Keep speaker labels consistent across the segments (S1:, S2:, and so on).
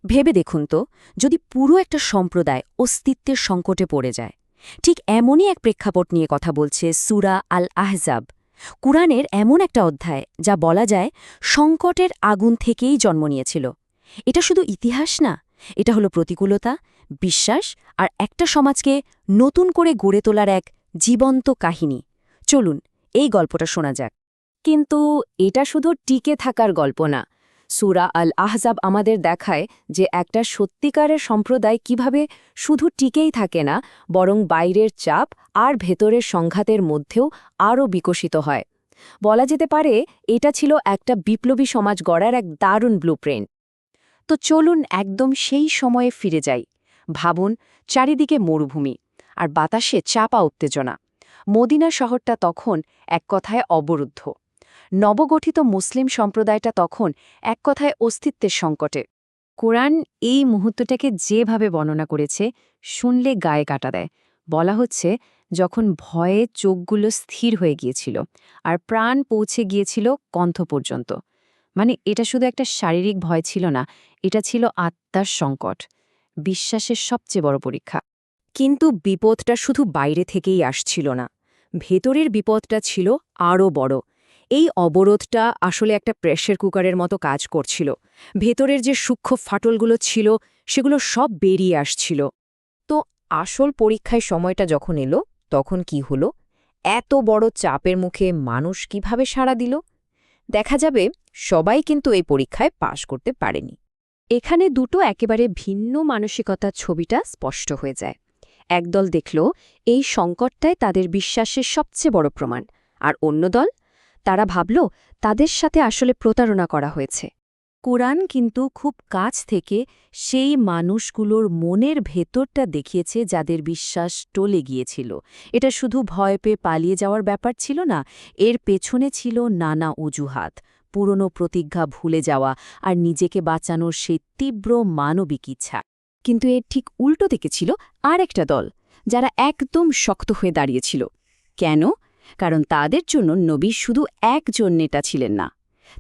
S1: ভেবে দেখুন তো, যদি পুরো একটা সম্প্রদায় অস্তিত্বের সংকটে পড়ে যায়। ঠিক এমনই এক প্রেক্ষাপট নিয়ে কথা বলছে সূরা আল আহজাব, কুরআনের এমন একটা অধ্যায় যা বলা যায় সংকটের আগুন থেকেই জন্ম নিয়েছিল। এটা শুধু ইতিহাস না, এটা হলো প্রতিকূলতা, বিশ্বাস আর একটা সমাজকে নতুন করে গড়ে তোলার এক জীবন্ত কাহিনী। চলুন এই গল্পটা শোনা যাক। কিন্তু এটা শুধু টিকে থাকার গল্প না। সূরা আল আহজাব আমাদের দেখায় যে একটা সত্যিকারের সম্প্রদায় কিভাবে শুধু টিকেই থাকে না, বরং বাইরের চাপ আর ভেতরের সংঘাতের মধ্যেও আরও বিকশিত হয়। বলা যেতে পারে এটা ছিল একটা বিপ্লবী সমাজ গড়ার এক দারুণ ব্লুপ্রিন্ট। তো চলুন একদম সেই সময়ে ফিরে যাই। ভাবুন, চারিদিকে মরুভূমি আর বাতাসে চাপা উত্তেজনা। মদিনা শহরটা তখন এক কথায় অবরুদ্ধ। নবগঠিত মুসলিম সম্প্রদায়টা তখন এক কথায় অস্তিত্বের সংকটে। কোরআন এই মুহূর্তটাকে যেভাবে বর্ণনা করেছে, শুনলে গায়ে কাটা দেয়। বলা হচ্ছে, যখন ভয়ে চোখগুলো স্থির হয়ে গিয়েছিল আর প্রাণ পৌঁছে গিয়েছিল কণ্ঠ পর্যন্ত। মানে এটা শুধু একটা শারীরিক ভয় ছিল না, এটা ছিল আত্মার সংকট, বিশ্বাসের সবচেয়ে বড় পরীক্ষা। কিন্তু বিপদটা শুধু বাইরে থেকেই আসছিল না, ভেতরের বিপদটা ছিল আরও বড়। এই অবরোধটা আসলে একটা প্রেসার কুকারের মতো কাজ করছিল। ভেতরের যে সূক্ষ্ম ফাটলগুলো ছিল, সেগুলো সব বেরিয়ে আসছিল। তো আসল পরীক্ষায় সময়টা যখন এলো, তখন কি হলো? এত বড় চাপের মুখে মানুষ কিভাবে সাড়া দিল? দেখা যাবে সবাই কিন্তু এই পরীক্ষায় পাশ করতে পারেনি। এখানে দুটো একেবারে ভিন্ন মানসিকতার ছবিটা স্পষ্ট হয়ে যায়। একদল দেখল এই সংকটটাই তাদের বিশ্বাসের সবচেয়ে বড় প্রমাণ, আর অন্য দল, তারা ভাবল তাদের সাথে আসলে প্রতারণা করা হয়েছে। কোরআন কিন্তু খুব কাছ থেকে সেই মানুষগুলোর মনের ভেতরটা দেখিয়েছে যাদের বিশ্বাস টলে গিয়েছিল। এটা শুধু ভয় পেয়ে পালিয়ে যাওয়ার ব্যাপার ছিল না, এর পেছনে ছিল নানা অজুহাত, পুরনো প্রতিজ্ঞা ভুলে যাওয়া আর নিজেকে বাঁচানোর সেই তীব্র মানবিক ইচ্ছা। কিন্তু এর ঠিক উল্টো দিকে ছিল আর একটা দল, যারা একদম শক্ত হয়ে দাঁড়িয়েছিল। কেন? কারণ তাদের জন্য নবী শুধু একজন নেতা ছিলেন না,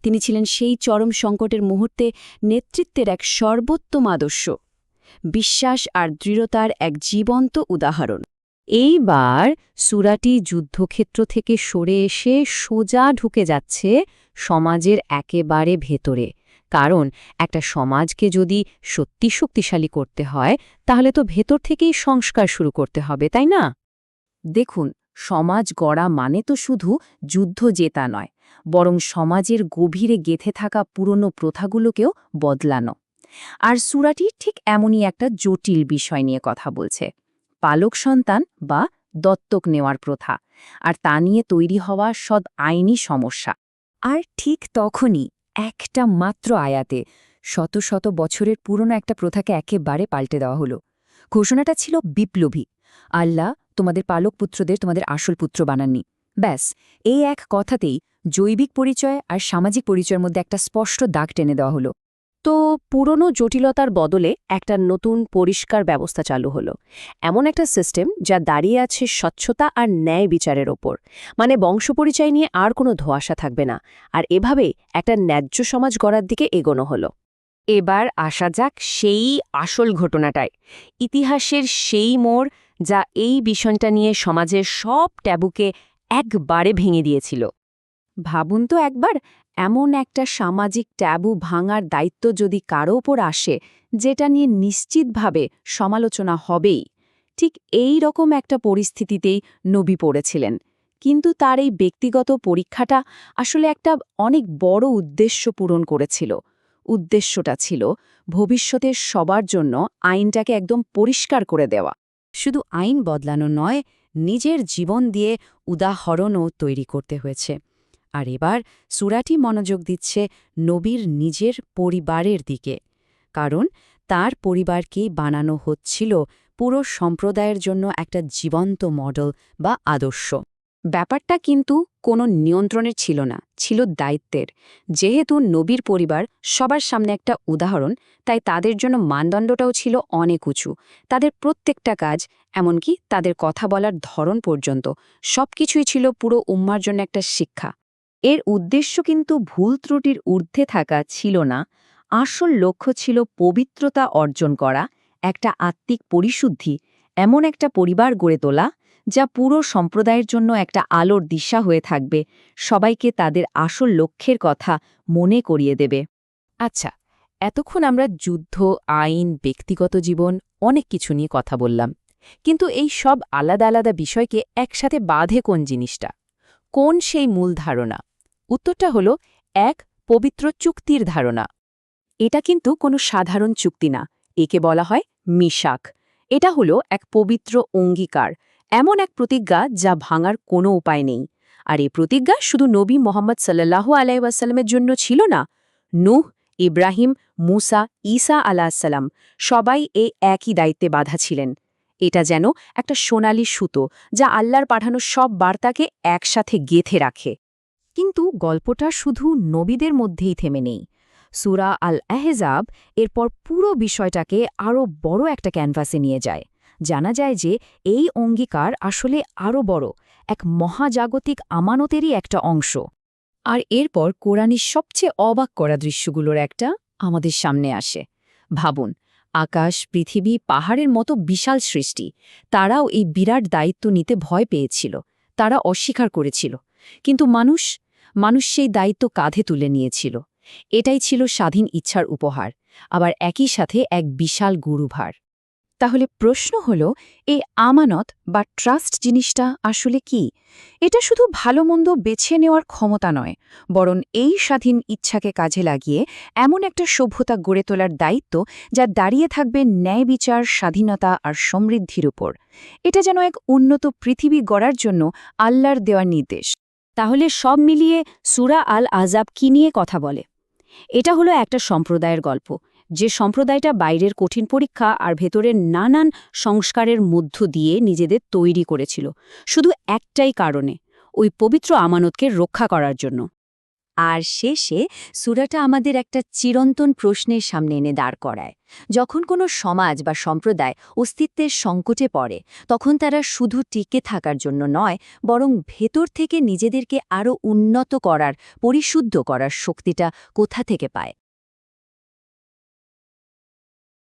S1: তিনি ছিলেন সেই চরম সংকটের মুহূর্তে নেতৃত্বের এক সর্বোত্তম আদর্শ, বিশ্বাস আর দৃঢ়তার এক জীবন্ত উদাহরণ। এইবার সূরাটি যুদ্ধক্ষেত্র থেকে সরে এসে সোজা ঢুকে যাচ্ছে সমাজের একেবারে ভেতরে। কারণ একটা সমাজকে যদি সত্যি শক্তিশালী করতে হয়, তাহলে তো ভেতর থেকেই সংস্কার শুরু করতে হবে, তাই না? দেখুন, সমাজ গড়া মানে তো শুধু যুদ্ধ জেতা নয়, বরং সমাজের গভীরে গেঁথে থাকা পুরনো প্রথাগুলোকেও বদলানো। আর সূরাটি ঠিক এমনই একটা জটিল বিষয় নিয়ে কথা বলছে, পালক সন্তান বা দত্তক নেওয়ার প্রথা, আর তা নিয়ে তৈরি হওয়া সব আইনি সমস্যা। আর ঠিক তখনই একটা মাত্র আয়াতে শত শত বছরের পুরনো একটা প্রথাকে একেবারে পাল্টে দেওয়া হলো। ঘোষণাটা ছিল বিপ্লবী। আল্লাহ তোমাদের পালক পুত্রদের তোমাদের আসল পুত্র বানাননি। ব্যাস, এই এক কথাতেই জৈবিক পরিচয় আর সামাজিক পরিচয়ের মধ্যে একটা স্পষ্ট দাগ টেনে দেওয়া হলো। তো পুরনো জটিলতার বদলে একটা নতুন পরিষ্কার ব্যবস্থা চালু হলো, এমন একটা সিস্টেম যা দাঁড়িয়ে আছে স্বচ্ছতা আর ন্যায় বিচারের ওপর। মানে বংশপরিচয় নিয়ে আর কোনো ধোঁয়াশা থাকবে না, আর এভাবেই একটা ন্যায্য সমাজ গড়ার দিকে এগোনো হলো। এবার আসা যাক সেই আসল ঘটনাটায়, ইতিহাসের সেই মোড় যা এই বিষয়টা নিয়ে সমাজের সব ট্যাবুকে একবারে ভেঙে দিয়েছিল। ভাবুন তো একবার, এমন একটা সামাজিক ট্যাবু ভাঙার দায়িত্ব যদি কারো ওপর আসে, যেটা নিয়ে নিশ্চিতভাবে সমালোচনা হবেই। ঠিক এই রকম একটা পরিস্থিতিতেই নবী পড়েছিলেন। কিন্তু তার এই ব্যক্তিগত পরীক্ষাটা আসলে একটা অনেক বড় উদ্দেশ্য পূরণ করেছিল। উদ্দেশ্যটা ছিল ভবিষ্যতের সবার জন্য আইনটাকে একদম পরিষ্কার করে দেওয়া। শুধু আইন বদলানো নয়, নিজের জীবন দিয়ে উদাহরণও তৈরি করতে হয়েছে। আর এবার সূরাটি মনোযোগ দিচ্ছে নবীর নিজের পরিবারের দিকে, কারণ তার পরিবারকেই বানানো হচ্ছিল পুরো সম্প্রদায়ের জন্য একটা জীবন্ত মডেল বা আদর্শ। ব্যাপারটা কিন্তু কোনো নিয়ন্ত্রণের ছিল না, ছিল দায়িত্বের। যেহেতু নবীর পরিবার সবার সামনে একটা উদাহরণ, তাই তাদের জন্য মানদণ্ডটাও ছিল অনেক উঁচু। তাদের প্রত্যেকটা কাজ, এমনকি তাদের কথা বলার ধরন পর্যন্ত, সবকিছুই ছিল পুরো উম্মার জন্য একটা শিক্ষা। এর উদ্দেশ্য কিন্তু ভুল ত্রুটির ঊর্ধ্বে থাকা ছিল না, আসল লক্ষ্য ছিল পবিত্রতা অর্জন করা, একটা আত্মিক পরিশুদ্ধি, এমন একটা পরিবার গড়ে তোলা যা পুরো সম্প্রদায়ের জন্য একটা আলোর দিশা হয়ে থাকবে, সবাইকে তাদের আসল লক্ষ্যের কথা মনে করিয়ে দেবে।
S2: আচ্ছা, এতক্ষণ আমরা যুদ্ধ, আইন, ব্যক্তিগত জীবন অনেক কিছু নিয়ে কথা বললাম। কিন্তু এই সব আলাদা আলাদা বিষয়কে একসাথে বাঁধে কোন জিনিসটা? কোন সেই মূল ধারণা? উত্তরটা হলো এক পবিত্র চুক্তির ধারণা।
S1: এটা কিন্তু কোনো সাধারণ চুক্তি না, একে বলা হয় মিশাক। এটা হলো এক পবিত্র অঙ্গীকার, এমন এক প্রতিজ্ঞা যা ভাঙার কোনো উপায় নেই। আর এই প্রতিজ্ঞা শুধু নবী মোহাম্মদ সাল্লাল্লাহু আলাইহি ওয়াসাল্লামের জন্য ছিল না। নূহ, ইব্রাহিম, মুসা, ঈসা আলাহিসাল্লাম সবাই এই একই দায়িত্বে বাঁধা ছিলেন। এটা যেন একটা সোনালি সুতো যা আল্লাহর পাঠানো সব বার্তাকে একসাথে গেঁথে রাখে। কিন্তু গল্পটা শুধু নবীদের মধ্যেই থেমে নেই। সূরা আল আহজাব এরপর পুরো বিষয়টাকে আরও বড় একটা ক্যানভাসে নিয়ে যায়। জানা যায় যে এই অঙ্গীকার আসলে আরও বড়, এক মহাজাগতিক আমানতেরই একটা অংশ। আর এরপর কোরআনের সবচেয়ে অবাক করা দৃশ্যগুলোর একটা আমাদের সামনে আসে। ভাবুন, আকাশ, পৃথিবী, পাহাড়ের মতো বিশাল সৃষ্টি, তারাও এই বিরাট দায়িত্ব নিতে ভয় পেয়েছিল, তারা অস্বীকার করেছিল। কিন্তু মানুষ সেই দায়িত্ব কাঁধে তুলে নিয়েছিল। এটাই ছিল স্বাধীন ইচ্ছার উপহার, আবার একই সাথে এক বিশাল গুরুভার। তাহলে প্রশ্ন হল, এই আমানত বা ট্রাস্ট জিনিসটা আসলে কি? এটা শুধু ভালো মন্দ বেছে নেওয়ার ক্ষমতা নয়, বরং এই স্বাধীন ইচ্ছাকে কাজে লাগিয়ে এমন একটা সভ্যতা গড়ে তোলার দায়িত্ব যা দাঁড়িয়ে থাকবে ন্যায় বিচার, স্বাধীনতা আর সমৃদ্ধির উপর। এটা যেন এক উন্নত পৃথিবী গড়ার জন্য আল্লাহর দেওয়া নির্দেশ। তাহলে সব মিলিয়ে সূরা আল আহজাব কি নিয়ে কথা বলে? এটা হলো একটা সম্প্রদায়ের গল্প, যে সম্প্রদায়টা বাইরের কঠিন পরীক্ষা আর ভেতরের নানান সংস্কারের মধ্য দিয়ে নিজেদের তৈরি করেছিল, শুধু একটাই কারণে, ওই পবিত্র আমানতকে রক্ষা করার জন্য। আর শেষে সূরাটা আমাদের একটা চিরন্তন প্রশ্নের সামনে এনে দাঁড় করায়। যখন কোনো সমাজ বা সম্প্রদায় অস্তিত্বের সংকটে পড়ে, তখন তারা শুধু টিকে থাকার জন্য নয়, বরং ভেতর থেকে নিজেদেরকে আরও উন্নত করার, পরিশুদ্ধ করার শক্তিটা কোথা থেকে পায়?